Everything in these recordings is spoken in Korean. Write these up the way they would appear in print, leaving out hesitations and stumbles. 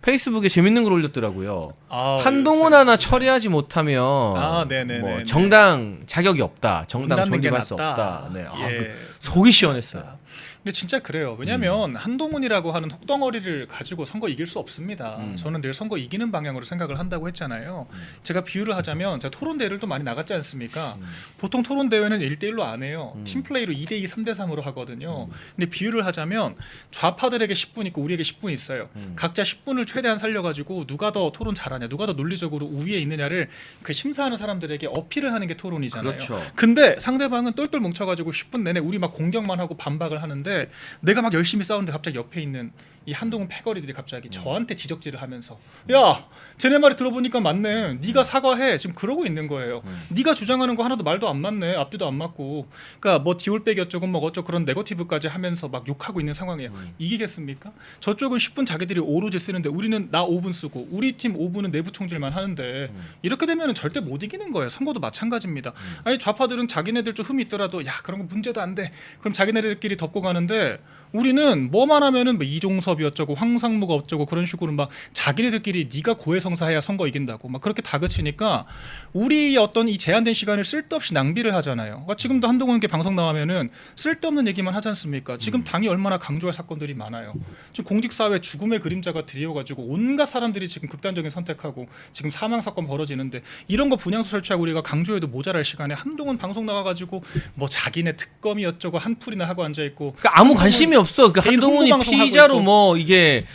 페이스북에 재밌는 걸 올렸더라고요. 한동훈 하나 처리하지 못하면 뭐 정당 자격이 없다. 정당 존립할 수 없다. 네. 속이 시원했어요. 근데 진짜 그래요. 왜냐하면 한동훈이라고 하는 혹덩어리를 가지고 선거 이길 수 없습니다. 저는 늘 선거 이기는 방향으로 생각을 한다고 했잖아요. 제가 비유를 하자면 제가 토론대회를 또 많이 나갔지 않습니까? 보통 토론대회는 1대1로 안 해요. 팀플레이로 2대2, 3대3으로 하거든요. 근데 비유를 하자면 좌파들에게 10분 있고 우리에게 10분 있어요. 각자 10분을 최대한 살려가지고 누가 더 토론 잘하냐, 누가 더 논리적으로 우위에 있느냐를 그 심사하는 사람들에게 어필을 하는 게 토론이잖아요. 그렇죠. 근데 상대방은 똘똘 뭉쳐가지고 10분 내내 우리 막 공격만 하고 반박을 하는데 내가 막 열심히 싸우는데 갑자기 옆에 있는 이 한동훈 패거리들이 갑자기 저한테 지적질을 하면서 야 쟤네 말이 들어보니까 맞네, 네가 사과해, 지금 그러고 있는 거예요. 네가 주장하는 거 하나도 말도 안 맞네, 앞뒤도 안 맞고, 그러니까 뭐 디올백 어쩌고 뭐 어쩌고 그런 네거티브까지 하면서 막 욕하고 있는 상황이에요. 이기겠습니까? 저쪽은 10분 자기들이 오로지 쓰는데 우리는 나 5분 쓰고 우리 팀 5분은 내부 총질만 하는데 이렇게 되면 절대 못 이기는 거예요. 선거도 마찬가지입니다. 아니 좌파들은 자기네들 좀 흠이 있더라도 야 그런 거 문제도 안 돼, 그럼 자기네들끼리 덮고 가는데 우리는 뭐만 하면은 뭐 이종섭이 어쩌고 황상무가 어쩌고 그런 식으로 막 자기네들끼리 네가 고해성사해야 선거 이긴다고 막 그렇게 다그치니까 우리 어떤 이 제한된 시간을 쓸데없이 낭비를 하잖아요. 그러니까 지금도 한동훈 이렇게 방송 나오면은 쓸데없는 얘기만 하지 않습니까? 지금 당이 얼마나 강조할 사건들이 많아요. 지금 공직사회 죽음의 그림자가 드리워가지고 온갖 사람들이 지금 극단적인 선택하고 지금 사망 사건 벌어지는데 이런 거 분향소 설치하고 우리가 강조해도 모자랄 시간에 한동훈 방송 나가가지고 뭐 자기네 특검이 어쩌고 한풀이나 하고 앉아 있고 그러니까 아무 관심이 없어. 그 한동훈이 피의자로 뭐 이게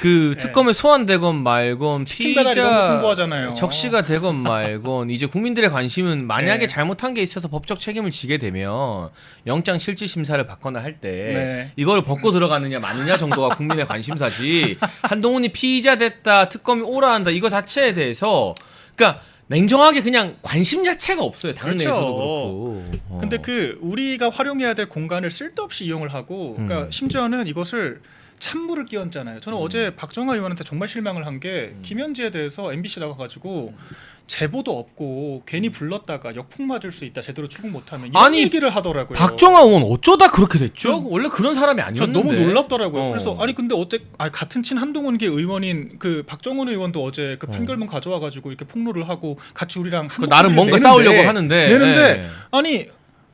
그 특검에 소환되건 말건 피의자 적시가 되건 말건 이제 국민들의 관심은 만약에 잘못한 게 있어서 법적 책임을 지게 되면 영장 실질 심사를 받거나 할 때 이걸 벗고 들어가느냐 마느냐 정도가 국민의 관심사지. 한동훈이 피의자 됐다, 특검이 오라 한다, 이거 자체에 대해서 그러니까 냉정하게 그냥 관심 자체가 없어요. 당내에서도 그렇고. 근데 그 우리가 활용해야 될 공간을 쓸데없이 이용을 하고, 그러니까 심지어는 이것을 찬물을 끼얹잖아요. 저는 어제 박정아 의원한테 정말 실망을 한 게 김현지에 대해서 MBC 나가가지고 제보도 없고 괜히 불렀다가 역풍 맞을 수 있다, 제대로 추궁 못하면 이런 얘기를 하더라고요. 박정아 의원 어쩌다 그렇게 됐죠? 원래 그런 사람이 아니었는데. 너무 놀랍더라고요. 그래서 아니 근데 같은 친 한동훈계 의원인 그 박정훈 의원도 어제 그 판결문 가져와가지고 이렇게 폭로를 하고 같이 우리랑 한 나름 뭔가 싸우려고 하는데 아니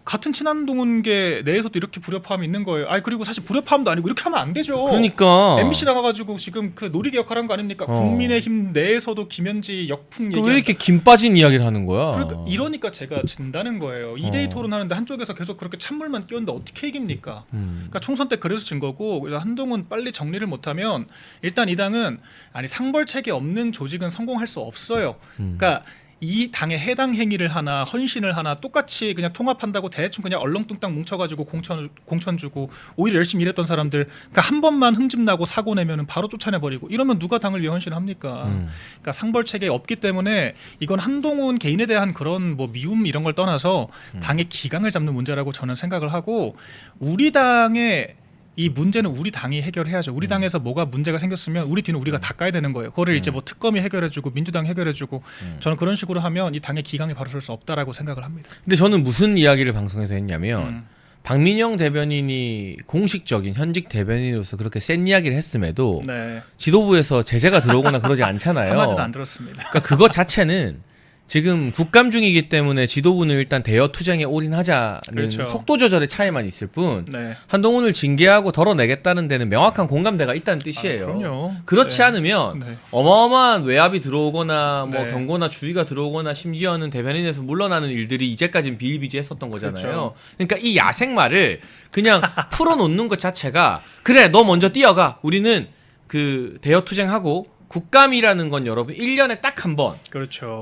같은 친한동훈계 내에서도 이렇게 불협화음이 있는 거예요. 아니 그리고 사실 불협화음도 아니고 이렇게 하면 안 되죠. 그러니까 MBC 나가가지고 지금 그 놀이개 역할한 거 아닙니까? 국민의힘 내에서도 김현지 역풍 얘기. 왜 이렇게 김 빠진 이야기를 하는 거야? 그러니까 이러니까 제가 진다는 거예요. 2대2 토론하는데 한쪽에서 계속 그렇게 찬물만 끼얹는데 어떻게 이깁니까? 그러니까 총선 때 그래서 진 거고, 그래서 한동훈 빨리 정리를 못하면 일단 이 당은 상벌책이 없는 조직은 성공할 수 없어요. 그러니까 이 당의 해당 행위를 하나 헌신을 하나 똑같이 그냥 통합한다고 대충 그냥 얼렁뚱땅 뭉쳐가지고 공천 주고 오히려 열심히 일했던 사람들 그러니까 한 번만 흠집 나고 사고 내면은 바로 쫓아내버리고 이러면 누가 당을 위해 헌신을 합니까? 그러니까 상벌책이 없기 때문에 이건 한동훈 개인에 대한 그런 뭐 미움 이런 걸 떠나서 당의 기강을 잡는 문제라고 저는 생각을 하고, 우리 당의 이 문제는 우리 당이 해결해야죠. 우리 당에서 뭐가 문제가 생겼으면 우리 뒤는 우리가 닦아야 되는 거예요. 그거를 이제 뭐 특검이 해결해주고 민주당이 해결해주고 저는 그런 식으로 하면 이 당의 기강이 바로 설 수 없다라고 생각을 합니다. 근데 저는 무슨 이야기를 방송에서 했냐면 박민영 대변인이 공식적인 현직 대변인으로서 그렇게 센 이야기를 했음에도 지도부에서 제재가 들어오거나 그러지 않잖아요. 한마디도 안 들었습니다. 그러니까 그것 자체는 지금 국감 중이기 때문에 지도부는 일단 대여 투쟁에 올인하자는 속도 조절의 차이만 있을 뿐 한동훈을 징계하고 덜어내겠다는 데는 명확한 공감대가 있다는 뜻이에요. 그럼요. 그렇지 않으면 어마어마한 외압이 들어오거나 뭐 경고나 주의가 들어오거나 심지어는 대변인에서 물러나는 일들이 이제까지는 비일비재했었던 거잖아요. 그러니까 이 야생마를 그냥 풀어놓는 것 자체가 그래 너 먼저 뛰어가, 우리는 그 대여 투쟁하고 국감이라는 건 여러분 1년에 딱 한 번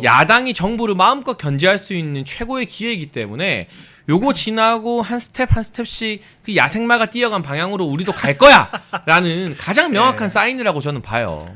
야당이 정부를 마음껏 견제할 수 있는 최고의 기회이기 때문에 요거 지나고 한 스텝 한 스텝씩 그 야생마가 뛰어간 방향으로 우리도 갈 거야 라는 가장 명확한 사인이라고 저는 봐요.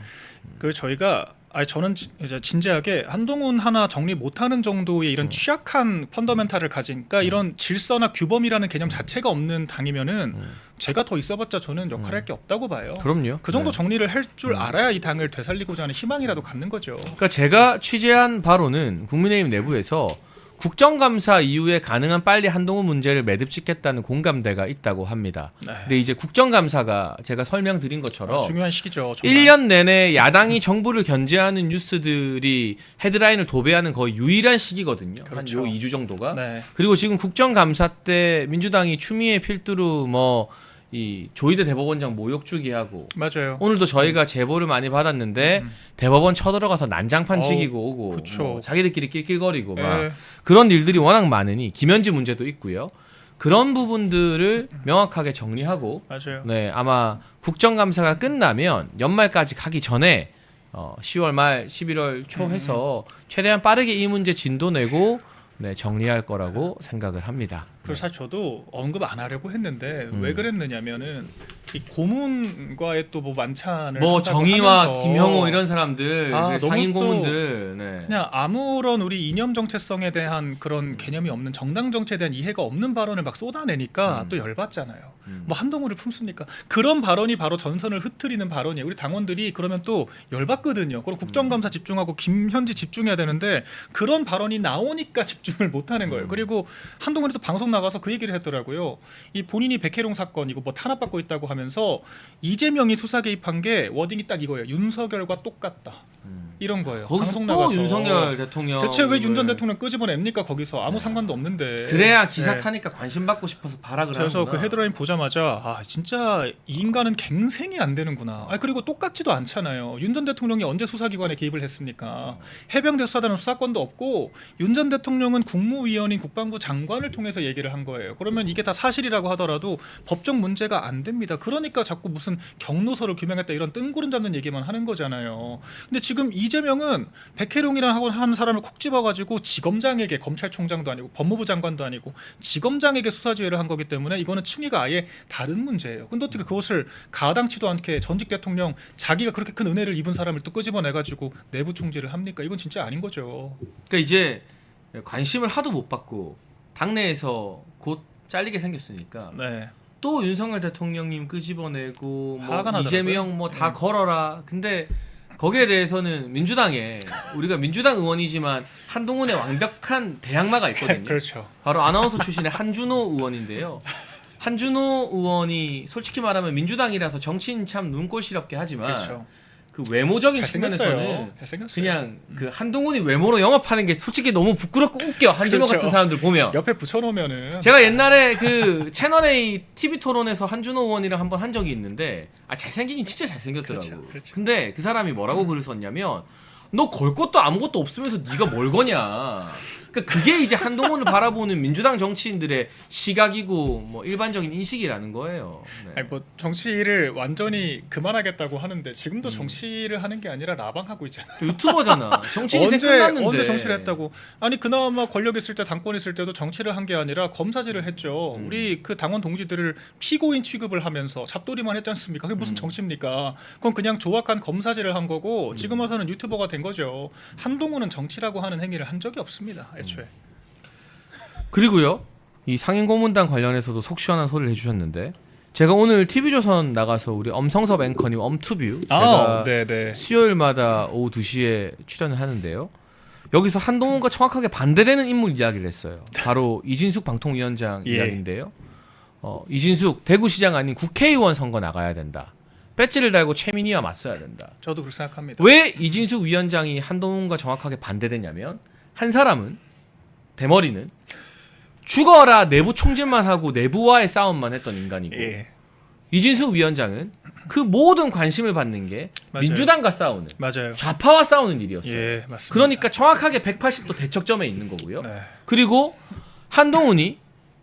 그래서 저희가 저는 이제 진지하게 한동훈 하나 정리 못하는 정도의 이런 취약한 펀더멘탈을 가진, 그러니까 이런 질서나 규범이라는 개념 자체가 없는 당이면은 제가 더 있어봤자 저는 역할할 게 없다고 봐요. 그럼요. 그 정도 정리를 할 줄 알아야 이 당을 되살리고자 하는 희망이라도 갖는 거죠. 그러니까 제가 취재한 바로는 국민의힘 내부에서 국정감사 이후에 가능한 빨리 한동훈 문제를 매듭짓겠다는 공감대가 있다고 합니다. 네. 근데 이제 국정감사가 제가 설명드린 것처럼 중요한 시기죠. 정말. 1년 내내 야당이 정부를 견제하는 뉴스들이 헤드라인을 도배하는 거의 유일한 시기거든요. 그렇죠. 한 요 2주 정도가. 네. 그리고 지금 국정감사 때 민주당이 추미애 필두로 뭐 이 조희대 대법원장 모욕 주기하고 맞아요. 오늘도 저희가 제보를 많이 받았는데 대법원 쳐들어가서 난장판 치기고 오고 그쵸. 뭐 자기들끼리 낄낄거리고 예. 막 그런 일들이 워낙 많으니 김현지 문제도 있고요. 그런 부분들을 명확하게 정리하고 맞아요. 네, 아마 국정감사가 끝나면 연말까지 가기 전에 10월 말 11월 초 해서 최대한 빠르게 이 문제 진도 내고 네, 정리할 거라고 생각을 합니다. 그래서 사실 저도 언급 안 하려고 했는데 왜 그랬느냐면은 이 고문과의 또 뭐 만찬을 뭐 한다고 정의와 하면서 김형호 이런 사람들 아, 상인 너무 또 고문들 네. 그냥 아무런 우리 이념 정체성에 대한 그런 개념이 없는 정당 정치에 대한 이해가 없는 발언을 막 쏟아내니까 또 열받잖아요. 뭐 한동훈을 품습니까? 그런 발언이 바로 전선을 흐트리는 발언이에요. 우리 당원들이 그러면 또 열받거든요. 그럼 국정감사 집중하고 김현지 집중해야 되는데 그런 발언이 나오니까 집중을 못하는 거예요. 그리고 한동훈이 또 방송 나가서 그 얘기를 했더라고요. 이 본인이 백혜룡 사건이고 뭐 탄압받고 있다고 하면서 이재명이 수사 개입한 게 워딩이 딱 이거예요. 윤석열과 똑같다. 이런 거예요. 거기서 방송 또 나가서. 윤석열 대통령 대체 왜 윤 전 대통령 끄집어냅니까 거기서 아무 상관도 없는데. 그래야 기사 네. 타니까 관심 받고 싶어서 발악을 그래서 하는구나. 그 헤드라인 보자마자 아 진짜 이 인간은 갱생이 안 되는구나. 아 그리고 똑같지도 않잖아요. 윤 전 대통령이 언제 수사기관에 개입을 했습니까? 해병대 수사단은 수사권도 없고 윤 전 대통령은 국무위원인 국방부 장관을 통해서 얘기를 한 거예요. 그러면 이게 다 사실이라고 하더라도 법적 문제가 안 됩니다. 그러니까 자꾸 무슨 경로서를 규명했다 이런 뜬구름 잡는 얘기만 하는 거잖아요. 근데 지금 이재명은 백혜룡이라고 하는 사람을 콕 집어가지고 지검장에게 검찰총장도 아니고 법무부 장관도 아니고 지검장에게 수사 지휘를 한 거기 때문에 이거는 층위가 아예 다른 문제예요. 근데 어떻게 그것을 가당치도 않게 전직 대통령 자기가 그렇게 큰 은혜를 입은 사람을 또 끄집어내가지고 내부 총질을 합니까? 이건 진짜 아닌 거죠. 그러니까 이제 관심을 하도 못 받고 당내에서 곧 잘리게 생겼으니까 네. 또 윤석열 대통령님 끄집어내고 뭐 화가 나더라고요. 이재명 뭐 다 걸어라. 근데 거기에 대해서는 민주당에 우리가 민주당 의원이지만 한동훈의 완벽한 대항마가 있거든요. 그렇죠. 바로 아나운서 출신의 한준호 의원인데요. 한준호 의원이 솔직히 말하면 민주당이라서 정치인 참 눈꼴시럽게 하지만 그렇죠. 그 외모적인 잘생겼어요. 측면에서는 잘생겼어요. 그냥 그 한동훈이 외모로 영업하는 게 솔직히 너무 부끄럽고 웃겨. 한준호 그렇죠. 같은 사람들 보면. 옆에 붙여놓으면은 제가 옛날에 그 채널A TV 토론에서 한준호 의원이랑 한번 한 적이 있는데 잘생기긴 진짜 잘생겼더라고. 그렇죠, 그렇죠. 근데 그 사람이 뭐라고 글을 썼냐면 너 걸 것도 아무것도 없으면서 네가 뭘 거냐. 그러니까 그게 이제 한동훈을 바라보는 민주당 정치인들의 시각이고 뭐 일반적인 인식이라는 거예요. 네. 아니 뭐 정치를 완전히 그만하겠다고 하는데 지금도 정치를 하는 게 아니라 라방하고 있잖아요. 저 유튜버잖아. 정치 인생 끝났는데. 언제 정치를 했다고? 아니 그나마 권력 있을 때 당권 있을 때도 정치를 한 게 아니라 검사질을 했죠. 우리 그 당원 동지들을 피고인 취급을 하면서 잡돌이만 했지 않습니까? 그게 무슨 정치입니까? 그건 그냥 조악한 검사질을 한 거고 지금 와서는 유튜버가 된 거죠. 한동훈은 정치라고 하는 행위를 한 적이 없습니다. 애초에. 그리고요. 이 상임 고문단 관련해서도 속 시원한 소리를 해주셨는데 제가 오늘 TV조선 나가서 우리 엄성섭 앵커님 엄투뷰 제가 네네. 수요일마다 오후 2시에 출연을 하는데요. 여기서 한동훈과 정확하게 반대되는 인물 이야기를 했어요. 바로 이진숙 방통위원장 예. 이야기인데요. 이진숙 대구시장 아닌 국회의원 선거 나가야 된다. 배지를 달고 최민희와 맞서야 된다. 저도 그렇게 생각합니다. 왜 이진숙 위원장이 한동훈과 정확하게 반대되냐면 한 사람은 대머리는 죽어라 내부 총질만 하고 내부와의 싸움만 했던 인간이고 예. 이진숙 위원장은 그 모든 관심을 받는 게 맞아요. 민주당과 싸우는 맞아요. 좌파와 싸우는 일이었어요. 예, 맞습니다. 그러니까 정확하게 180도 대척점에 있는 거고요. 네. 그리고 한동훈이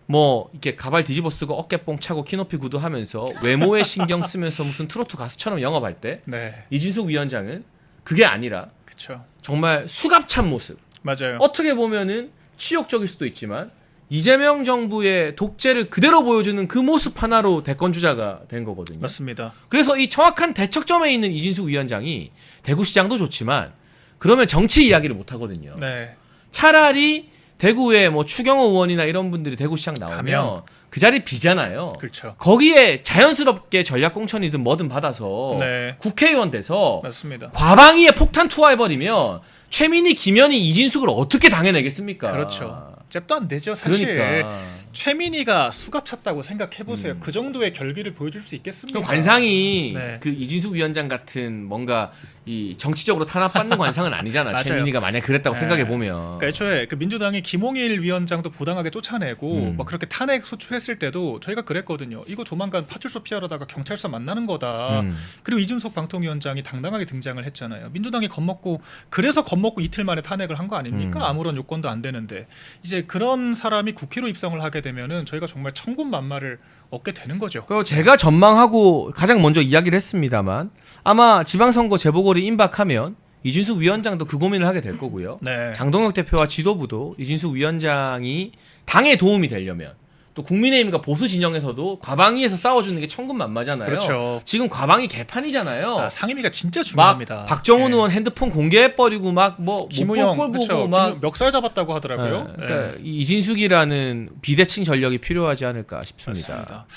뭐 이렇게 가발 뒤집어 쓰고 어깨뽕 차고 키높이 구두하면서 외모에 신경 쓰면서 무슨 트로트 가수처럼 영업할 때 네. 이진숙 위원장은 그게 아니라 그렇죠. 정말 수갑찬 모습. 맞아요. 어떻게 보면은 치욕적일 수도 있지만 이재명 정부의 독재를 그대로 보여주는 그 모습 하나로 대권 주자가 된 거거든요. 맞습니다. 그래서 이 정확한 대척점에 있는 이진숙 위원장이 대구시장도 좋지만 그러면 정치 이야기를 못 하거든요. 네. 차라리 대구에 뭐 추경호 의원이나 이런 분들이 대구시장 나오면 가면. 그 자리 비잖아요. 그렇죠. 거기에 자연스럽게 전략공천이든 뭐든 받아서 네. 국회의원 돼서 맞습니다. 과방위에 폭탄 투하해버리면 최민희, 김현희, 이진숙을 어떻게 당해내겠습니까? 그렇죠. 잽도 안 되죠. 사실 그러니까. 최민희가 수갑 찼다고 생각해 보세요. 그 정도의 결기를 보여줄 수 있겠습니까? 그 관상이 네. 그 이진숙 위원장 같은 뭔가 이 정치적으로 탄압받는 관상은 아니잖아. 맞아요. 최민희가 만약 그랬다고 네. 생각해 보면. 그러니까 애초에 그 민주당이 김홍일 위원장도 부당하게 쫓아내고 막 그렇게 탄핵 소추했을 때도 저희가 그랬거든요. 이거 조만간 파출소 피하러다가 경찰서 만나는 거다. 그리고 이준석 방통위원장이 당당하게 등장을 했잖아요. 민주당이 겁먹고 그래서 겁먹고 이틀 만에 탄핵을 한 거 아닙니까? 아무런 요건도 안 되는데 이제 그런 사람이 국회로 입성을 하게 되면은 저희가 정말 천군만마를 얻게 되는 거죠. 그리고 제가 전망하고 가장 먼저 이야기를 했습니다만 아마 지방선거 재보궐이 임박하면 이준숙 위원장도 그 고민을 하게 될 거고요. 네. 장동혁 대표와 지도부도 이준숙 위원장이 당에 도움이 되려면 또 국민의힘과 보수 진영에서도 과방위에서 싸워주는 게 천군만마잖아요. 그렇죠. 지금 과방위 개판이잖아요. 상임위가 진짜 막 중요합니다. 박정훈 네. 의원 핸드폰 공개해버리고 막 뭐 김우영 꼴 보고 그렇죠. 막 멱살 잡았다고 하더라고요. 네. 그러니까 이진숙이라는 비대칭 전력이 필요하지 않을까 싶습니다. 맞습니다.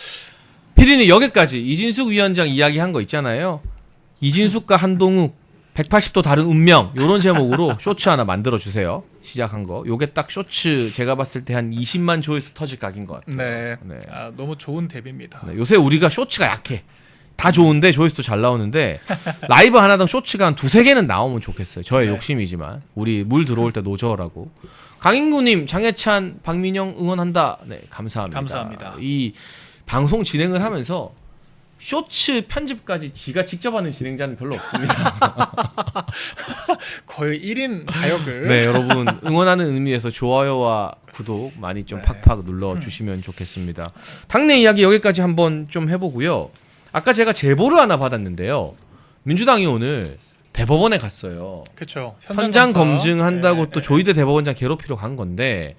피디님 여기까지 이진숙 위원장 이야기한 거 있잖아요. 이진숙과 한동욱 180도 다른 운명 이런 제목으로 쇼츠 하나 만들어 주세요. 시작한 거. 요게 딱 쇼츠 제가 봤을 때 한 20만 조회수 터질 각인 것 같아요. 네. 네. 아, 너무 좋은 대비입니다. 네, 요새 우리가 쇼츠가 약해. 다 좋은데 조회수도 잘 나오는데 라이브 하나당 쇼츠가 한 2-3개는 나오면 좋겠어요. 저의 네. 욕심이지만 우리 물 들어올 때 노저라고. 강인구님 장해찬 박민영 응원한다. 네 감사합니다. 감사합니다. 이 방송 진행을 하면서 쇼츠 편집까지 지가 직접 하는 진행자는 별로 없습니다. 거의 1인 다역을 네 여러분 응원하는 의미에서 좋아요와 구독 많이 좀 팍팍 눌러주시면 좋겠습니다. 당내 이야기 여기까지 한번 좀 해보고요. 아까 제가 제보를 하나 받았는데요. 민주당이 오늘 대법원에 갔어요. 그렇죠. 현장 검증한다고 또 조희대 대법원장 괴롭히러 간 건데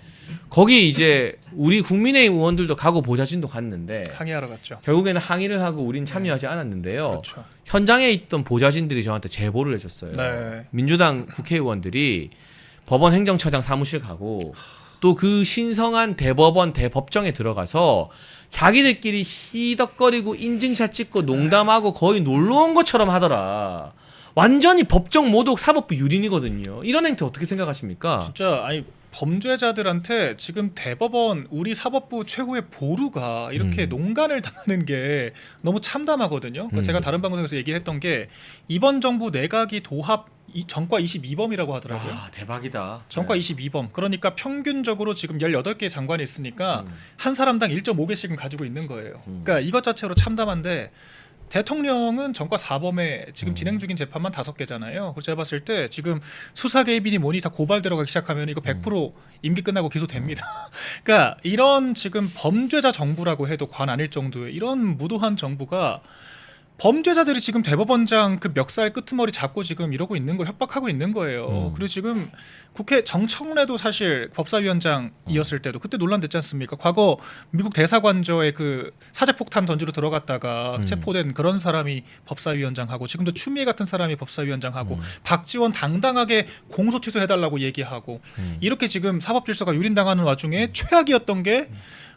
거기 이제 우리 국민의힘 의원들도 가고 보좌진도 갔는데 항의하러 갔죠. 결국에는 항의를 하고 우린 참여하지 않았는데요. 그렇죠. 현장에 있던 보좌진들이 저한테 제보를 해줬어요. 네. 민주당 국회의원들이 법원 행정처장 사무실 가고 또 그 신성한 대법원 대법정에 들어가서 자기들끼리 희덕거리고 인증샷 찍고 농담하고 거의 놀러 온 것처럼 하더라. 완전히 법정 모독 사법부 유린이거든요. 이런 행태 어떻게 생각하십니까? 진짜 아니 범죄자들한테 지금 대법원 우리 사법부 최고의 보루가 이렇게 농간을 당하는 게 너무 참담하거든요. 그러니까 제가 다른 방송에서 얘기했던 게 이번 정부 내각이 도합 전과 22범이라고 하더라고요. 아, 대박이다. 전과 22범. 그러니까 평균적으로 지금 18개 장관이 있으니까 한 사람당 1.5개씩은 가지고 있는 거예요. 그러니까 이것 자체로 참담한데 대통령은 전과 4범에 지금 진행 중인 재판만 5개잖아요. 그래서 제가 봤을 때 지금 수사 개입이니 뭐니 다 고발 들어가기 시작하면 이거 100% 임기 끝나고 기소됩니다. 그러니까 이런 지금 범죄자 정부라고 해도 관 아닐 정도의 이런 무도한 정부가 범죄자들이 지금 대법원장 그 멱살 끄트머리 잡고 지금 이러고 있는 거 협박하고 있는 거예요. 그리고 지금 국회 정청래도 사실 법사위원장이었을 때도 그때 논란됐지 않습니까? 과거 미국 대사관저에 그 사제폭탄 던지러 들어갔다가 체포된 그런 사람이 법사위원장하고 지금도 추미애 같은 사람이 법사위원장하고 박지원 당당하게 공소 취소해달라고 얘기하고 이렇게 지금 사법질서가 유린당하는 와중에 최악이었던 게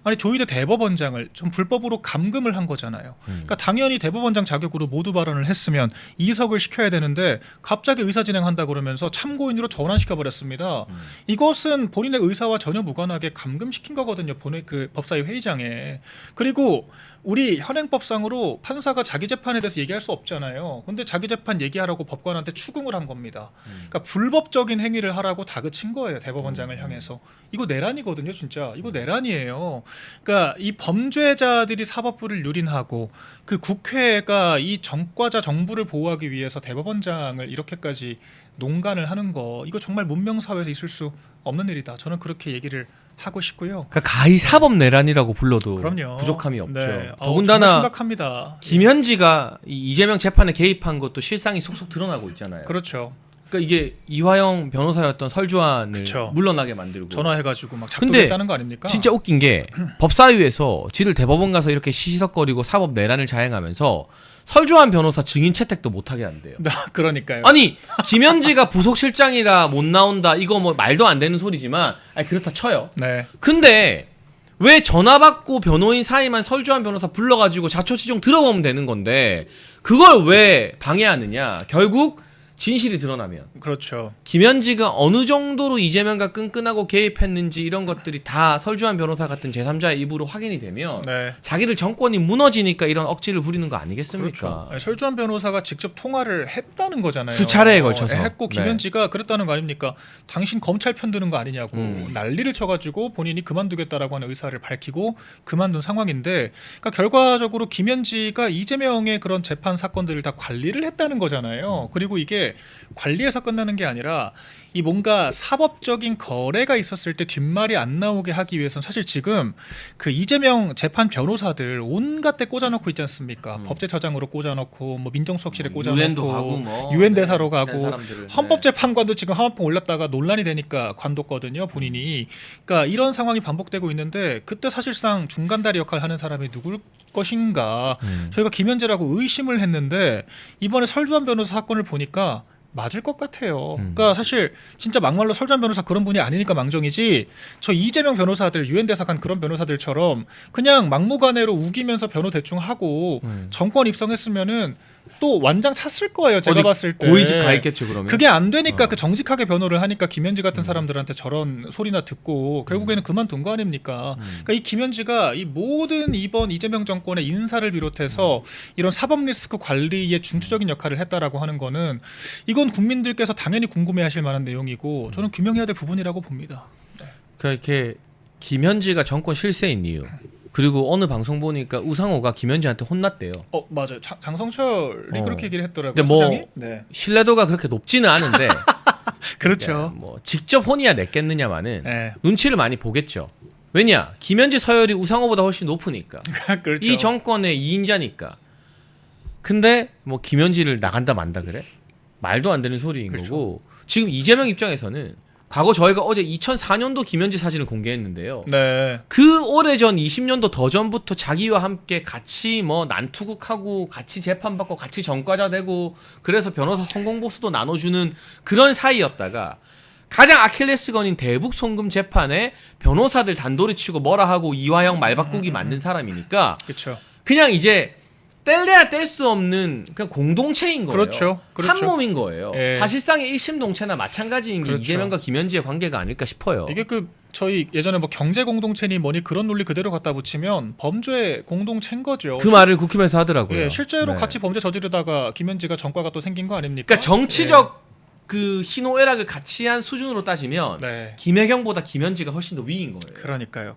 아니 조희대 대법원장을 좀 불법으로 감금을 한 거잖아요. 그러니까 당연히 대법원장 자격으로 모두 발언을 했으면 이석을 시켜야 되는데 갑자기 의사 진행한다 그러면서 참고인으로 전환시켜 버렸습니다. 이것은 본인의 의사와 전혀 무관하게 감금시킨 거거든요. 본회 그 법사위 회의장에. 그리고 우리 현행법상으로 판사가 자기 재판에 대해서 얘기할 수 없잖아요. 근데 자기 재판 얘기하라고 법관한테 추궁을 한 겁니다. 그러니까 불법적인 행위를 하라고 다그친 거예요. 대법원장을 향해서. 이거 내란이거든요. 진짜. 이거 내란이에요. 그러니까 이 범죄자들이 사법부를 유린하고 그 국회가 이 전과자 정부를 보호하기 위해서 대법원장을 이렇게까지 농간을 하는 거 이거 정말 문명사회에서 있을 수 없는 일이다. 저는 그렇게 얘기를 하고 싶고요. 그러니까 가히 사법 내란이라고 불러도 그럼요. 부족함이 없죠. 네. 더군다나 정말 심각합니다. 김현지가 이 이재명 재판에 개입한 것도 실상이 속속 드러나고 있잖아요. 그렇죠. 그러니까 이게 이화영 변호사였던 설주환을 그쵸. 물러나게 만들고. 전화해가지고 막 근데 작동했다는 거 아닙니까? 진짜 웃긴 게 법사위에서 지들 대법원 가서 이렇게 시시석거리고 사법 내란을 자행하면서 설주환 변호사 증인 채택도 못하게 한대요. 그러니까요. 아니 김현지가 부속실장이라 못 나온다 이거 뭐 말도 안 되는 소리지만 아니 그렇다 쳐요. 네. 근데 왜 전화 받고 변호인 사이만 설주한 변호사 불러가지고 자초지종 들어보면 되는 건데 그걸 왜 방해하느냐. 결국 진실이 드러나면 그렇죠. 김현지가 어느 정도로 이재명과 끈끈하고 개입했는지 이런 것들이 다 설주한 변호사 같은 제3자의 입으로 확인이 되면 네. 자기들 정권이 무너지니까 이런 억지를 부리는 거 아니겠습니까? 그렇죠. 아니, 설주한 변호사가 직접 통화를 했다는 거잖아요. 수차례에 걸쳐서. 했고 김현지가 그랬다는 거 아닙니까? 당신 검찰 편드는 거 아니냐고 난리를 쳐가지고 본인이 그만두겠다라고 하는 의사를 밝히고 그만둔 상황인데, 그러니까 결과적으로 김현지가 이재명의 그런 재판 사건들을 다 관리를 했다는 거잖아요. 그리고 이게 관리에서 끝나는 게 아니라 이 뭔가 사법적인 거래가 있었을 때 뒷말이 안 나오게 하기 위해서는 사실 지금 그 이재명 재판 변호사들 온갖 데 꽂아놓고 있지 않습니까? 법제처장으로 꽂아놓고 뭐 민정수석실에 유엔도 가고 꽂아놓고 뭐 유엔 대사로 친한 가고 사람들을, 헌법재판관도 지금 하마평 올렸다가 논란이 되니까 관뒀거든요, 본인이. 그러니까 이런 상황이 반복되고 있는데 그때 사실상 중간다리 역할을 하는 사람이 누굴 것인가 저희가 김현재라고 의심을 했는데 이번에 설주한 변호사 사건을 보니까 맞을 것 같아요. 그러니까 사실 진짜 막말로 설주한 변호사 그런 분이 아니니까 망정이지, 저 이재명 변호사들 유엔 대사관 그런 변호사들처럼 그냥 막무가내로 우기면서 변호 대충 하고 정권 입성했으면은 또 완장 찼을 거예요. 제가 봤을 때 고위직 가 있겠죠. 그러면 그게 안 되니까 그 정직하게 변호를 하니까 김현지 같은 사람들한테 저런 소리나 듣고 결국에는 그만둔 거 아닙니까? 그러니까 이 김현지가 이 모든 이번 이재명 정권의 인사를 비롯해서 이런 사법 리스크 관리에 중추적인 역할을 했다라고 하는 거는 이건 국민들께서 당연히 궁금해하실 만한 내용이고 저는 규명해야 될 부분이라고 봅니다. 그러니까 이렇게 김현지가 정권 실세인 이유, 그리고 어느 방송 보니까 우상호가 김현지한테 혼났대요. 맞아요. 장성철이 그렇게 얘기를 했더라고요. 근데 뭐 소장이? 네. 신뢰도가 그렇게 높지는 않은데 그렇죠. 뭐 직접 혼이야 냈겠느냐마는 네. 눈치를 많이 보겠죠. 왜냐, 김현지 서열이 우상호보다 훨씬 높으니까. 그렇죠. 이 정권의 2인자니까. 근데 뭐 김현지를 나간다 만다 그래? 말도 안 되는 소리인 그렇죠. 거고. 지금 이재명 입장에서는 과거 저희가 어제 2004년도 김현지 사진을 공개했는데요. 네. 그 오래전 20년도 더 전부터 자기와 함께 같이 뭐 난투극하고 같이 재판받고 같이 전과자 되고 그래서 변호사 성공보수도 나눠주는 그런 사이였다가 가장 아킬레스건인 대북 송금 재판에 변호사들 단도리 치고 뭐라 하고 이화영 말 바꾸기 만든 사람이니까 그렇죠. 그냥 이제 뗄래야 뗄 수 없는 그냥 공동체인 거예요. 그렇죠. 그렇죠. 한 몸인 거예요. 예. 사실상의 일심동체나 마찬가지인 게 그렇죠. 이재명과 김현지의 관계가 아닐까 싶어요. 이게 저희 예전에 뭐 경제 공동체니 뭐니 그런 논리 그대로 갖다 붙이면 범죄 공동체인 거죠. 그 말을 국힘에서 하더라고요. 예, 실제로 네. 같이 범죄 저지르다가 김현지가 전과가 또 생긴 거 아닙니까? 그러니까 정치적 그 희노애락을 같이 한 수준으로 따지면 네. 김혜경보다 김현지가 훨씬 더 위인 거예요. 그러니까요.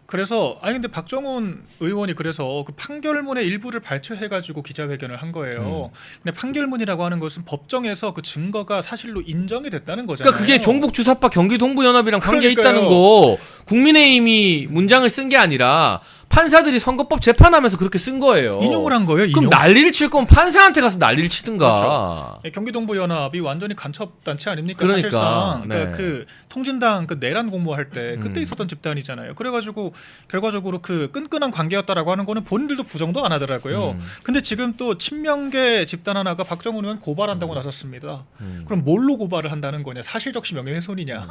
그래서 근데 박정훈 의원이 그래서 그 판결문의 일부를 발췌해가지고 기자회견을 한 거예요. 근데 판결문이라고 하는 것은 법정에서 그 증거가 사실로 인정이 됐다는 거잖아요. 그러니까 그게 종북주사파 경기동부연합이랑 관계 그러니까요. 있다는 거 국민의힘이 문장을 쓴 게 아니라 판사들이 선거법 재판하면서 그렇게 쓴 거예요. 인용을 한 거예요. 그럼 난리를 칠 거면 판사한테 가서 난리를 치든가. 그렇죠. 경기동부연합이 완전히 간첩 단체 아닙니까? 그러니까, 사실상 네. 그 통진당 그 내란 공모할 때 그때 있었던 집단이잖아요. 그래가지고 결과적으로 그 끈끈한 관계였다라고 하는 거는 본인들도 부정도 안 하더라고요. 근데 지금 또 친명계 집단 하나가 박정훈 의원 고발한다고 나섰습니다. 그럼 뭘로 고발을 한다는 거냐? 사실적시 명예훼손이냐?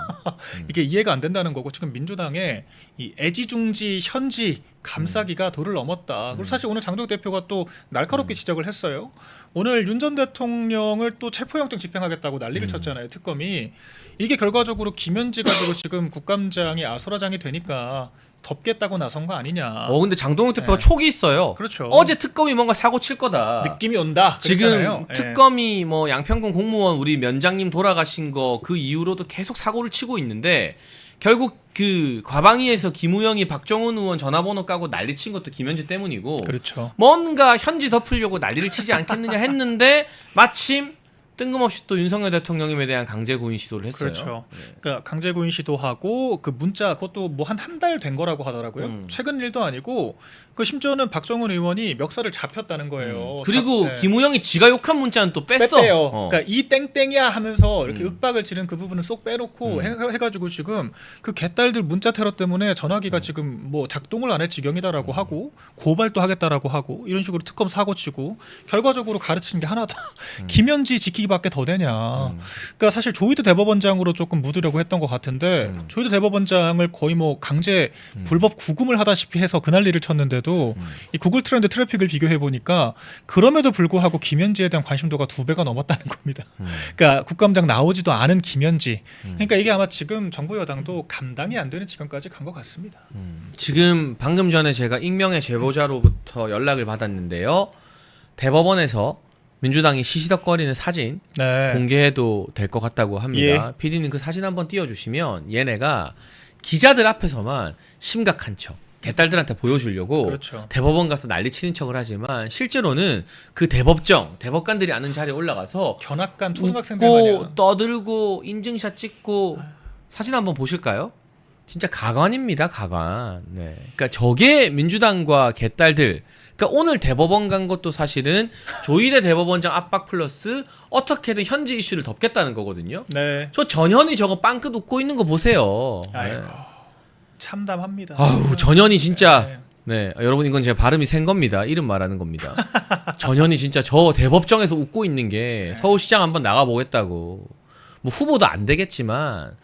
이게 이해가 안 된다는 거고 지금 민주당의 이 애지중지 현지 감싸기가 도를 넘었다. 그리고 사실 오늘 장도혁 대표가 또 날카롭게 지적을 했어요. 오늘 윤 전 대통령을 또 체포영장 집행하겠다고 난리를 쳤잖아요. 특검이. 이게 결과적으로 김현지 가지고 지금 국감장이 아수라장이 되니까 덮겠다고 나선 거 아니냐. 근데 장동혁 대표가 네. 촉이 있어요. 그렇죠. 어제 특검이 뭔가 사고 칠 거다. 느낌이 온다. 지금 그랬잖아요. 특검이 뭐 양평군 공무원 우리 면장님 돌아가신 거 그 이후로도 계속 사고를 치고 있는데 결국 그 과방위에서 김우영이 박정훈 의원 전화번호 까고 난리 친 것도 김현지 때문이고 그렇죠. 뭔가 현지 덮으려고 난리를 치지 않겠느냐 했는데 마침 뜬금없이 또 윤석열 대통령님에 대한 강제 구인 시도를 했어요. 그렇죠. 그러니까 강제 구인 시도하고 그 문자 그것도 뭐 한 달 된 거라고 하더라고요. 최근 일도 아니고 그 심지어는 박정훈 의원이 멱살을 잡혔다는 거예요. 그리고 네. 김우영이 지가 욕한 문자는 또 뺐어. 뺐대요. 그러니까 이 땡땡이야 하면서 이렇게 윽박을 지른 그 부분을 쏙 빼놓고 해가지고 지금 그 개딸들 문자 테러 때문에 전화기가 지금 뭐 작동을 안 할 지경이다라고 하고 고발도 하겠다라고 하고 이런 식으로 특검 사고치고 결과적으로 가르친 게 하나다. 김현지 지키기 이야기밖에 더 되냐. 그러니까 사실 조희대 대법원장으로 조금 묻으려고 했던 것 같은데 조희대 대법원장을 거의 뭐 강제 불법 구금을 하다시피 해서 그 난리를 쳤는데도 이 구글 트렌드 트래픽을 비교해 보니까 그럼에도 불구하고 김현지에 대한 관심도가 2배가 넘었다는 겁니다. 그러니까 국감장 나오지도 않은 김현지. 그러니까 이게 아마 지금 정부 여당도 감당이 안 되는 지경까지 간 것 같습니다. 지금 방금 전에 제가 익명의 제보자로부터 연락을 받았는데요. 대법원에서 민주당이 시시덕거리는 사진 네. 공개해도 될 것 같다고 합니다. PD님 그 사진 한번 띄워주시면 얘네가 기자들 앞에서만 심각한 척 개딸들한테 보여주려고 그렇죠. 대법원 가서 난리치는 척을 하지만 실제로는 그 대법관들이 아는 자리에 올라가서 견학간 초등학생들 웃고 마냥. 떠들고 인증샷 찍고 사진 한번 보실까요? 진짜 가관입니다, 가관. 네. 그러니까 저게 민주당과 개딸들. 그러니까 오늘 대법원 간 것도 사실은 조희대 대법원장 압박 플러스 어떻게든 현지 이슈를 덮겠다는 거거든요. 네. 저 전현이 저거 빵긋 웃고 있는 거 보세요. 아이고, 네. 참담합니다. 아우 전현이 진짜. 네. 네, 여러분 이건 제가 발음이 센 겁니다. 이름 말하는 겁니다. 전현이 진짜 저 대법정에서 웃고 있는 게 서울시장 한번 나가보겠다고. 뭐 후보도 안 되겠지만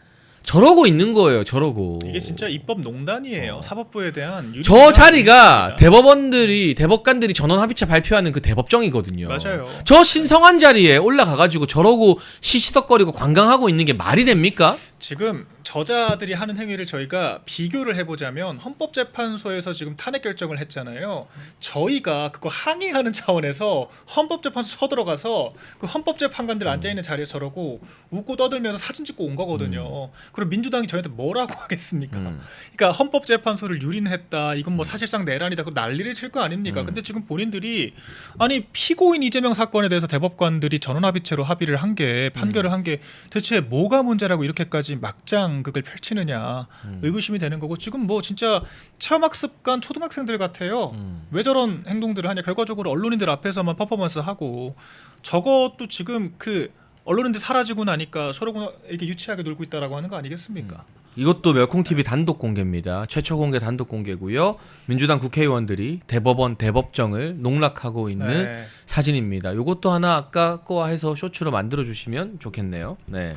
저러고 있는 거예요. 저러고. 이게 진짜 입법 농단이에요. 사법부에 대한 저 자리가 대법관들이 전원 합의체 발표하는 그 대법정이거든요. 맞아요. 저 신성한 자리에 올라가가지고 저러고 시시덕거리고 관광하고 있는 게 말이 됩니까? 지금 저자들이 하는 행위를 저희가 비교를 해보자면 헌법재판소에서 지금 탄핵 결정을 했잖아요. 저희가 그거 항의하는 차원에서 헌법재판소 쳐들어가서 그 헌법재판관들 앉아있는 자리에 저러고 웃고 떠들면서 사진 찍고 온 거거든요. 그럼 민주당이 저희한테 뭐라고 하겠습니까? 그러니까 헌법재판소를 유린했다. 이건 뭐 사실상 내란이다. 그 난리를 칠 거 아닙니까? 근데 지금 본인들이 아니 피고인 이재명 사건에 대해서 대법관들이 전원합의체로 합의를 한 게 판결을 한 게 대체 뭐가 문제라고 이렇게까지 막장극을 펼치느냐 의구심이 되는 거고 지금 뭐 진짜 체험학습관 초등학생들 같아요. 왜 저런 행동들을 하냐. 결과적으로 언론인들 앞에서만 퍼포먼스 하고 저것도 지금 그 언론인들 사라지고 나니까 서로 이렇게 유치하게 놀고 있다라고 하는 거 아니겠습니까? 이것도 멸콩TV 단독 공개입니다. 최초 공개 단독 공개고요. 민주당 국회의원들이 대법원 대법정을 농락하고 있는 네. 사진입니다. 이것도 하나 아까 거와 해서 쇼츠로 만들어주시면 좋겠네요. 네.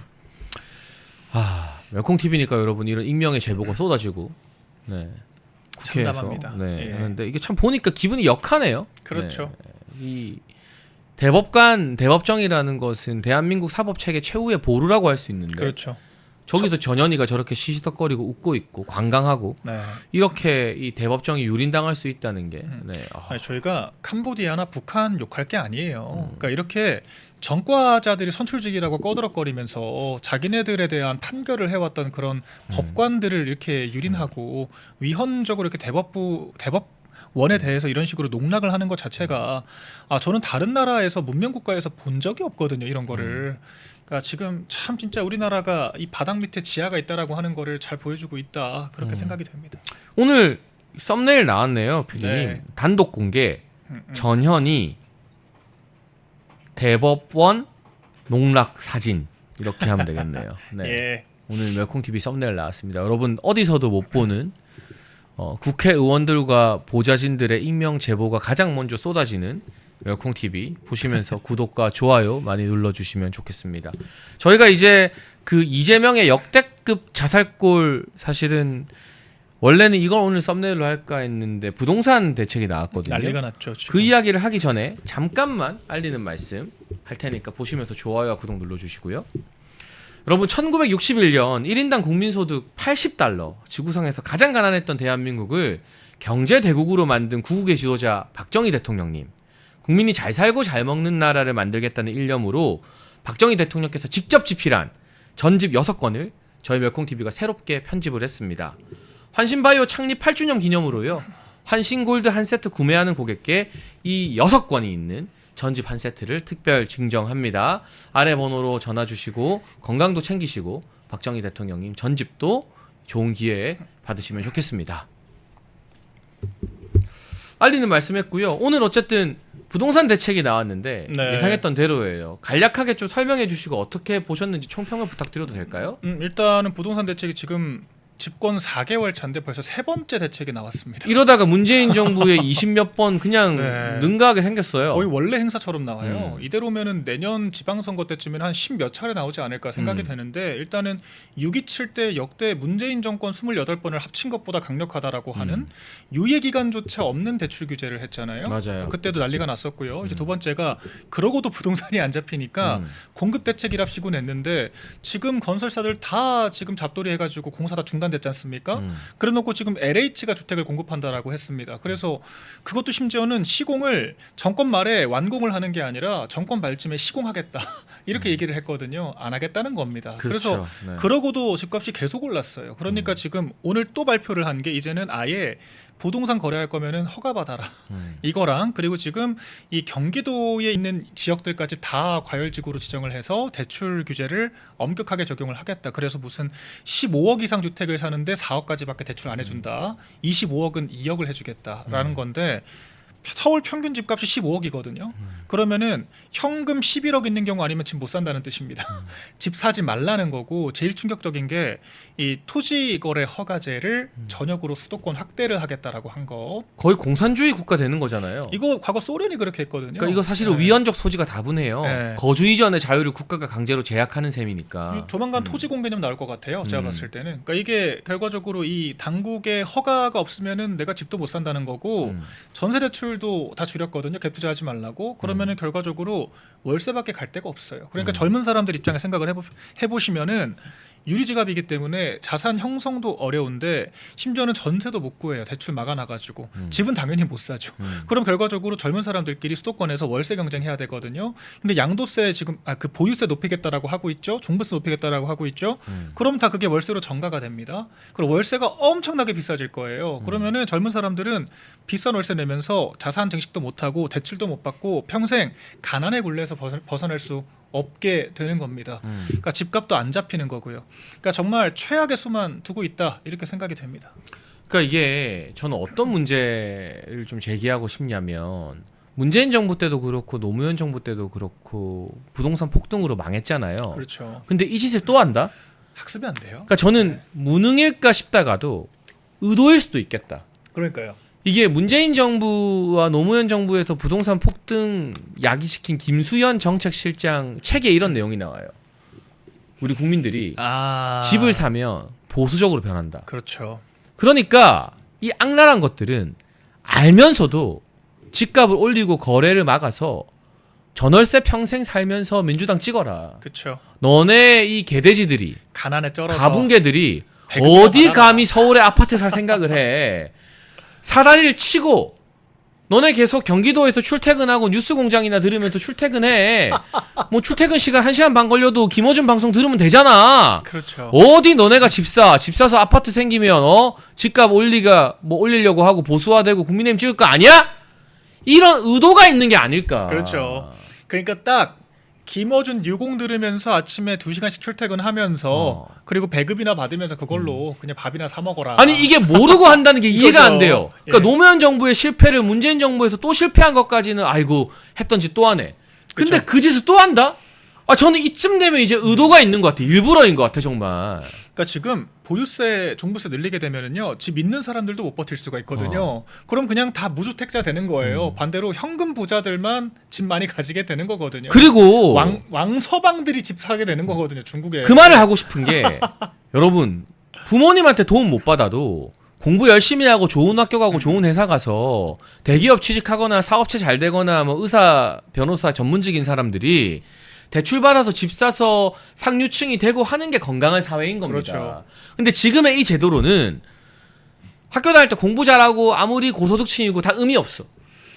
멸콩TV니까 여러분 이런 익명의 제보가 쏟아지고 네. 국회에서 참담합니다. 네. 예. 하는데 이게 참 보니까 기분이 역하네요. 그렇죠. 네. 이 대법정이라는 것은 대한민국 사법 체계 최후의 보루라고 할 수 있는데 그렇죠. 저기서 전현희가 저렇게 시시덕거리고 웃고 있고 관광하고 네. 이렇게 이 대법정이 유린당할 수 있다는 게 네. 아니, 저희가 캄보디아나 북한 욕할 게 아니에요. 그러니까 이렇게 전과자들이 선출직이라고 꺼드럭거리면서 자기네들에 대한 판결을 해왔던 그런 법관들을 이렇게 유린하고 위헌적으로 이렇게 대법원에 대해서 이런 식으로 농락을 하는 것 자체가 저는 다른 나라에서 문명국가에서 본 적이 없거든요. 이런 거를. 그러니까 지금 참 진짜 우리나라가 이 바닥 밑에 지하가 있다라고 하는 거를 잘 보여주고 있다. 그렇게 생각이 됩니다. 오늘 썸네일 나왔네요, 피디님. 네. 단독 공개 전현희 대법원 농락 사진 이렇게 하면 되겠네요. 네. 예. 오늘 멸콩TV 썸네일 나왔습니다. 여러분 어디서도 못 보는 국회의원들과 보좌진들의 익명 제보가 가장 먼저 쏟아지는 멸콩TV 보시면서 구독과 좋아요 많이 눌러주시면 좋겠습니다. 저희가 이제 그 이재명의 역대급 자살골 사실은 원래는 이걸 오늘 썸네일로 할까 했는데 부동산 대책이 나왔거든요. 난리가 났죠. 지금. 그 이야기를 하기 전에 잠깐만 알리는 말씀 할 테니까 보시면서 좋아요와 구독 눌러주시고요. 여러분 1961년 1인당 국민소득 80달러 지구상에서 가장 가난했던 대한민국을 경제대국으로 만든 구국의 지도자 박정희 대통령님, 국민이 잘 살고 잘 먹는 나라를 만들겠다는 일념으로 박정희 대통령께서 직접 집필한 전집 6권을 저희 멸콩TV가 새롭게 편집을 했습니다. 환신바이오 창립 8주년 기념으로요. 환신골드 한 세트 구매하는 고객께 이 6권이 있는 전집 한 세트를 특별 증정합니다. 아래 번호로 전화 주시고 건강도 챙기시고 박정희 대통령님 전집도 좋은 기회에 받으시면 좋겠습니다. 알리는 말씀했고요. 오늘 어쨌든 부동산 대책이 나왔는데 네. 예상했던 대로예요. 간략하게 좀 설명해 주시고 어떻게 보셨는지 총평을 부탁드려도 될까요? 일단은 부동산 대책이 지금 집권 4개월 차인데 벌써 세 번째 대책이 나왔습니다. 이러다가 문재인 정부의 20몇 번 그냥 네. 능가하게 생겼어요. 거의 원래 행사처럼 나와요. 이대로면은 내년 지방선거 때쯤에는 한 10몇 차례 나오지 않을까 생각이 되는데 일단은 6.27 때 역대 문재인 정권 28번을 합친 것보다 강력하다라고 하는 유예 기간조차 없는 대출 규제를 했잖아요. 맞아요. 그때도 난리가 났었고요. 이제 두 번째가 그러고도 부동산이 안 잡히니까 공급 대책이랍시고 냈는데 지금 건설사들 다 지금 잡돌이 해가지고 공사 다 중단됐지 않습니까? 그래놓고 지금 LH가 주택을 공급한다라고 했습니다. 그래서 그것도 심지어는 시공을 정권 말에 완공을 하는 게 아니라 정권 말쯤에 시공하겠다 이렇게 얘기를 했거든요. 안 하겠다는 겁니다. 그렇죠. 그래서 네. 그러고도 집값이 계속 올랐어요. 그러니까 지금 오늘 또 발표를 한 게 이제는 아예 부동산 거래할 거면은 허가 받아라. 이거랑 그리고 지금 이 경기도에 있는 지역들까지 다 과열지구로 지정을 해서 대출 규제를 엄격하게 적용을 하겠다. 그래서 무슨 15억 이상 주택을 사는데 4억까지밖에 대출 안 해준다. 25억은 2억을 해주겠다라는 건데 서울 평균 집값이 15억이거든요. 그러면은 현금 11억 있는 경우 아니면 집 못 산다는 뜻입니다. 집 사지 말라는 거고 제일 충격적인 게 이 토지 거래 허가제를 전역으로 수도권 확대를 하겠다라고 한 거. 거의 공산주의 국가 되는 거잖아요. 이거 과거 소련이 그렇게 했거든요. 그러니까 이거 사실은 네. 위헌적 소지가 다분해요. 네. 거주 이전의 자유를 국가가 강제로 제약하는 셈이니까. 조만간 토지 공개념 나올 것 같아요. 제가 봤을 때는. 그러니까 이게 결과적으로 이 당국의 허가가 없으면은 내가 집도 못 산다는 거고 전세 대출도 다 줄였거든요. 갭 투자하지 말라고. 그러면은 결과적으로 월세밖에 갈 데가 없어요. 그러니까 젊은 사람들 입장에 생각을 해보시면은 유리지갑이기 때문에 자산 형성도 어려운데 심지어는 전세도 못 구해요. 대출 막아놔가지고 집은 당연히 못 사죠. 그럼 결과적으로 젊은 사람들끼리 수도권에서 월세 경쟁해야 되거든요. 근데 양도세 지금 그 보유세 높이겠다라고 하고 있죠. 종부세 높이겠다라고 하고 있죠. 그럼 다 그게 월세로 전가가 됩니다. 그리고 월세가 엄청나게 비싸질 거예요. 그러면은 젊은 사람들은 비싼 월세 내면서 자산 증식도 못 하고 대출도 못 받고 평생 가난의 굴레에서 벗어날 수 없게 되는 겁니다. 그러니까 집값도 안 잡히는 거고요. 그러니까 정말 최악의 수만 두고 있다 이렇게 생각이 됩니다. 그러니까 이게 저는 어떤 문제를 좀 제기하고 싶냐면 문재인 정부 때도 그렇고 노무현 정부 때도 그렇고 부동산 폭등으로 망했잖아요. 그렇죠. 근데 이 짓을 또 한다? 학습이 안 돼요. 그러니까 저는 무능일까 싶다가도 의도일 수도 있겠다. 그러니까요. 이게 문재인 정부와 노무현 정부에서 부동산 폭등 야기시킨 김수현 정책실장 책에 이런 내용이 나와요. 우리 국민들이 집을 사면 보수적으로 변한다. 그렇죠. 그러니까 이 악랄한 것들은 알면서도 집값을 올리고 거래를 막아서 전월세 평생 살면서 민주당 찍어라. 그렇죠. 너네 이 개돼지들이 가난에 쩔어서 가분개들이 배급이나 어디 받아라. 감히 서울에 아파트 살 생각을 해. 사다리를 치고 너네 계속 경기도에서 출퇴근하고 뉴스공장이나 들으면서 출퇴근해. 뭐 출퇴근 시간 1시간 반 걸려도 김어준 방송 들으면 되잖아. 그렇죠. 어디 너네가 집 사서 아파트 생기면 집값 올리려고 하고 보수화되고 국민의힘 찍을 거 아니야? 이런 의도가 있는 게 아닐까. 그렇죠. 그러니까 딱 김어준 유공 들으면서 아침에 2시간씩 출퇴근하면서 그리고 배급이나 받으면서 그걸로 그냥 밥이나 사 먹어라. 아니 이게 모르고 한다는 게 이해가 이거죠. 안 돼요. 그러니까 예. 노무현 정부의 실패를 문재인 정부에서 또 실패한 것까지는 아이고 했던 짓 또 하네. 근데 그쵸. 그 짓을 또 한다? 저는 이쯤 되면 이제 의도가 있는 것 같아. 일부러인 것 같아 정말. 그러니까 지금 보유세, 종부세 늘리게 되면은요, 집 있는 사람들도 못 버틸 수가 있거든요. 그럼 그냥 다 무주택자 되는 거예요. 반대로 현금 부자들만 집 많이 가지게 되는 거거든요. 그리고 왕서방들이 집 사게 되는 거거든요, 중국에. 그 말을 하고 싶은 게 여러분 부모님한테 도움 못 받아도 공부 열심히 하고 좋은 학교 가고 좋은 회사 가서 대기업 취직하거나 사업체 잘 되거나 뭐 의사, 변호사 전문직인 사람들이 대출 받아서 집 사서 상류층이 되고 하는 게 건강한 사회인 겁니다. 그렇죠. 근데 지금의 이 제도로는 학교 다닐 때 공부 잘하고 아무리 고소득층이고 다 의미 없어.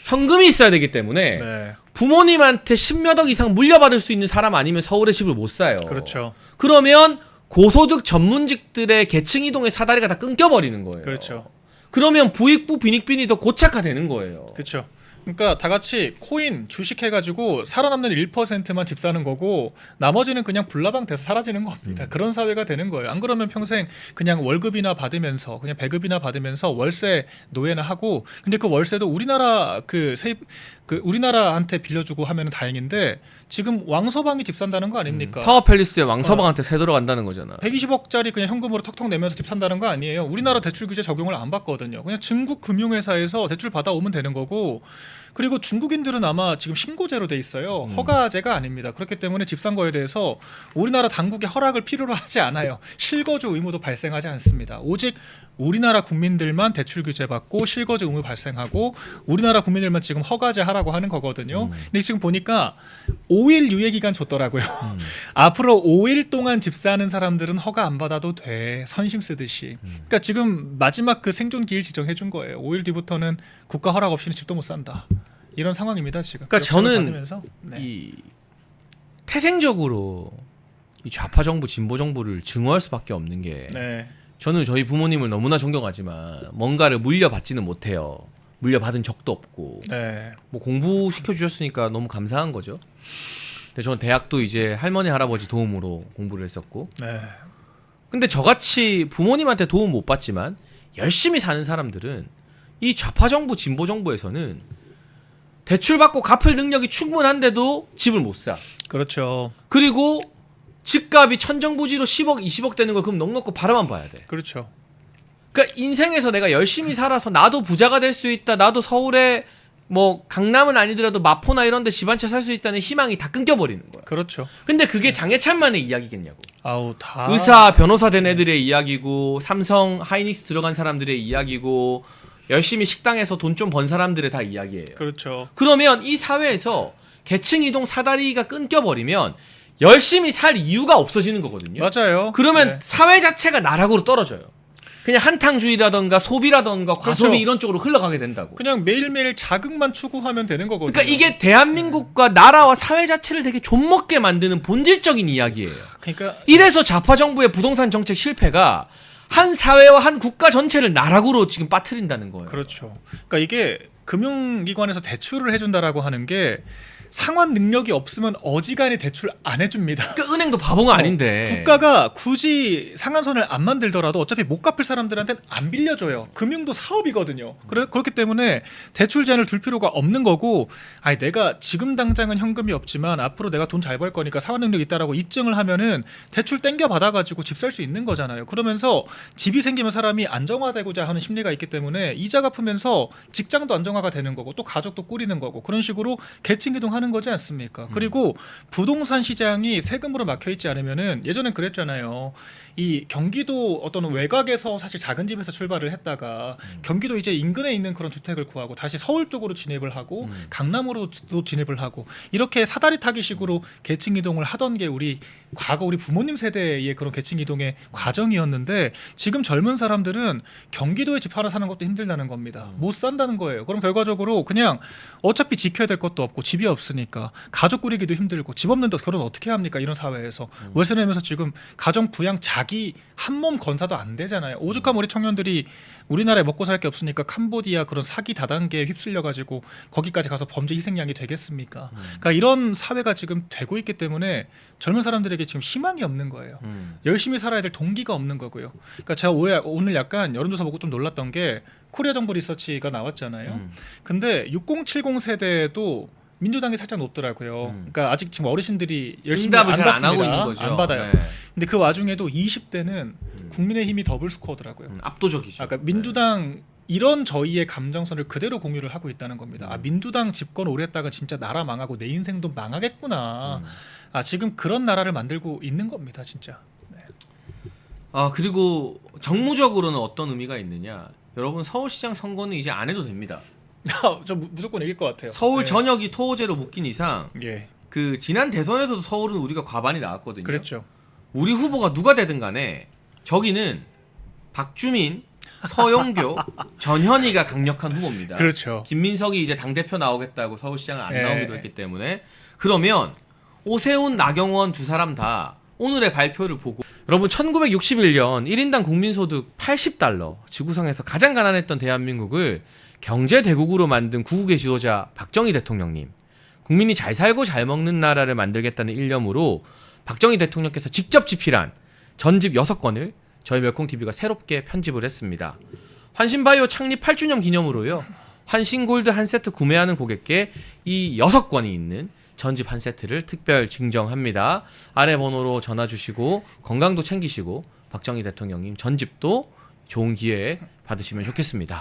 현금이 있어야 되기 때문에 네, 부모님한테 10몇 억 이상 물려받을 수 있는 사람 아니면 서울에 집을 못 사요. 그렇죠. 그러면 고소득 전문직들의 계층 이동의 사다리가 다 끊겨버리는 거예요. 그렇죠. 그러면 부익부 빈익빈이 더 고착화되는 거예요. 그렇죠. 그러니까 다 같이 코인 주식해가지고 살아남는 1%만 집 사는 거고 나머지는 그냥 불나방 돼서 사라지는 겁니다. 그런 사회가 되는 거예요. 안 그러면 평생 그냥 월급이나 받으면서 그냥 배급이나 받으면서 월세 노예나 하고 근데 그 월세도 우리나라 그 세입 그 우리나라한테 빌려주고 하면 다행인데 지금 왕서방이 집 산다는 거 아닙니까? 타워팰리스에 왕서방한테 새 들어간다는 거잖아. 120억짜리 그냥 현금으로 턱턱 내면서 집 산다는 거 아니에요. 우리나라 대출 규제 적용을 안 받거든요. 그냥 중국 금융회사에서 대출 받아오면 되는 거고 그리고 중국인들은 아마 지금 신고제로 돼 있어요. 허가제가 아닙니다. 그렇기 때문에 집 산 거에 대해서 우리나라 당국의 허락을 필요로 하지 않아요. 실거주 의무도 발생하지 않습니다. 오직 우리나라 국민들만 대출 규제 받고 실거주 의무 발생하고 우리나라 국민들만 지금 허가제 하라고 하는 거거든요. 근데 지금 보니까 5일 유예 기간 줬더라고요. 앞으로 5일 동안 집 사는 사람들은 허가 안 받아도 돼. 선심 쓰듯이. 그러니까 지금 마지막 그 생존 기일 지정해 준 거예요. 5일 뒤부터는 국가 허락 없이는 집도 못 산다. 이런 상황입니다 지금. 그러니까 저는 받으면서. 네. 이 태생적으로 이 좌파 정부, 진보 정부를 증오할 수밖에 없는 게 네. 저는 저희 부모님을 너무나 존경하지만 뭔가를 물려받지는 못해요. 물려받은 적도 없고 네. 뭐 공부시켜 주셨으니까 너무 감사한 거죠. 근데 저는 대학도 이제 할머니 할아버지 도움으로 공부를 했었고 네. 근데 저같이 부모님한테 도움 못 받지만 열심히 사는 사람들은 이 좌파 정부, 진보 정부에서는 대출 받고 갚을 능력이 충분한데도 집을 못 사. 그렇죠. 그리고 집값이 천정부지로 10억, 20억 되는 걸 그럼 넉넉히 바라만 봐야 돼. 그렇죠. 그러니까 인생에서 내가 열심히 살아서 나도 부자가 될 수 있다. 나도 서울에 뭐 강남은 아니더라도 마포나 이런 데 집 한 채 살 수 있다는 희망이 다 끊겨버리는 거야. 그렇죠. 근데 그게 장해찬만의 이야기겠냐고. 아우 다 의사, 변호사 된 애들의 이야기고 삼성, 하이닉스 들어간 사람들의 이야기고 열심히 식당에서 돈 좀 번 사람들의 다 이야기예요. 그렇죠. 그러면 이 사회에서 계층 이동 사다리가 끊겨버리면 열심히 살 이유가 없어지는 거거든요. 맞아요. 그러면 네. 사회 자체가 나락으로 떨어져요. 그냥 한탕주의라던가 소비라던가 과소비 그렇죠. 이런 쪽으로 흘러가게 된다고. 그냥 매일매일 자극만 추구하면 되는 거거든요. 그러니까 이게 대한민국과 나라와 사회 자체를 되게 좀먹게 만드는 본질적인 이야기예요. 그러니까 이래서 좌파 정부의 부동산 정책 실패가 한 사회와 한 국가 전체를 나락으로 지금 빠뜨린다는 거예요. 그렇죠. 그러니까 이게 금융기관에서 대출을 해준다라고 하는 게 상환 능력이 없으면 어지간히 대출 안 해줍니다. 그러니까 은행도 바보가 아닌데. 국가가 굳이 상한선을 안 만들더라도 어차피 못 갚을 사람들한테는 안 빌려줘요. 금융도 사업이거든요. 그렇기 때문에 대출 제한을 둘 필요가 없는 거고, 아니 내가 지금 당장은 현금이 없지만 앞으로 내가 돈 잘 벌 거니까 상환 능력이 있다라고 입증을 하면은 대출 땡겨 받아가지고 집 살 수 있는 거잖아요. 그러면서 집이 생기면 사람이 안정화되고자 하는 심리가 있기 때문에 이자 갚으면서 직장도 안정화가 되는 거고 또 가족도 꾸리는 거고 그런 식으로 계층 이동하는 거지 않습니까? 그리고 부동산 시장이 세금으로 막혀 있지 않으면은 예전엔 그랬잖아요. 이 경기도 어떤 외곽에서 사실 작은 집에서 출발을 했다가 경기도 이제 인근에 있는 그런 주택을 구하고 다시 서울 쪽으로 진입을 하고 강남으로도 진입을 하고 이렇게 사다리 타기식으로 계층 이동을 하던 게 우리 과거 우리 부모님 세대의 그런 계층 이동의 과정이었는데 지금 젊은 사람들은 경기도에 집 하나 사는 것도 힘들다는 겁니다. 못 산다는 거예요. 그럼 결과적으로 그냥 어차피 지켜야 될 것도 없고 집이 없으니까 가족 꾸리기도 힘들고 집 없는데 결혼 어떻게 합니까? 이런 사회에서 월세 내면서 지금 가정 부양 자기 한 몸 건사도 안 되잖아요. 오죽하면 우리 청년들이 우리나라에 먹고 살 게 없으니까 캄보디아 그런 사기 다단계에 휩쓸려 가지고 거기까지 가서 범죄 희생양이 되겠습니까? 그러니까 이런 사회가 지금 되고 있기 때문에 젊은 사람들에게 지금 희망이 없는 거예요. 열심히 살아야 될 동기가 없는 거고요. 그러니까 제가 오늘 약간 여론조사 보고 좀 놀랐던 게 코리아 정보 리서치가 나왔잖아요. 근데 6070 세대도 민주당이 살짝 높더라고요. 그러니까 아직 지금 어르신들이 열심히 응답을 안 잘 안 받습니다. 하고 있는 거죠. 안 받아요. 네. 근데 그 와중에도 20대는 국민의힘이 더블 스코어더라고요. 압도적이죠. 아까 민주당 이런 저희의 감정선을 그대로 공유를 하고 있다는 겁니다. 아 민주당 집권 오래 했다가 진짜 나라 망하고 내 인생도 망하겠구나. 아 지금 그런 나라를 만들고 있는 겁니다, 진짜. 네. 아 그리고 정무적으로는 어떤 의미가 있느냐? 여러분 서울시장 선거는 이제 안 해도 됩니다. 저 무조건 이길 것 같아요. 서울 네. 전역이 토호제로 묶인 이상 예, 그 지난 대선에서도 서울은 우리가 과반이 나왔거든요. 그랬죠. 우리 후보가 누가 되든 간에 저기는 박주민, 서영교, 전현희가 강력한 후보입니다. 그렇죠. 김민석이 이제 당대표 나오겠다고 서울시장을 안 예. 나오기도 했기 때문에 그러면 오세훈, 나경원 두 사람 다 오늘의 발표를 보고 여러분 1961년 1인당 국민소득 $80 지구상에서 가장 가난했던 대한민국을 경제 대국으로 만든 구국의 지도자 박정희 대통령님, 국민이 잘 살고 잘 먹는 나라를 만들겠다는 일념으로 박정희 대통령께서 직접 집필한 전집 6권을 저희 멸콩TV가 새롭게 편집을 했습니다. 환신바이오 창립 8주년 기념으로요. 환신골드 한 세트 구매하는 고객께 이 6권이 있는 전집 한 세트를 특별 증정합니다. 아래 번호로 전화 주시고 건강도 챙기시고 박정희 대통령님 전집도 좋은 기회에 받으시면 좋겠습니다.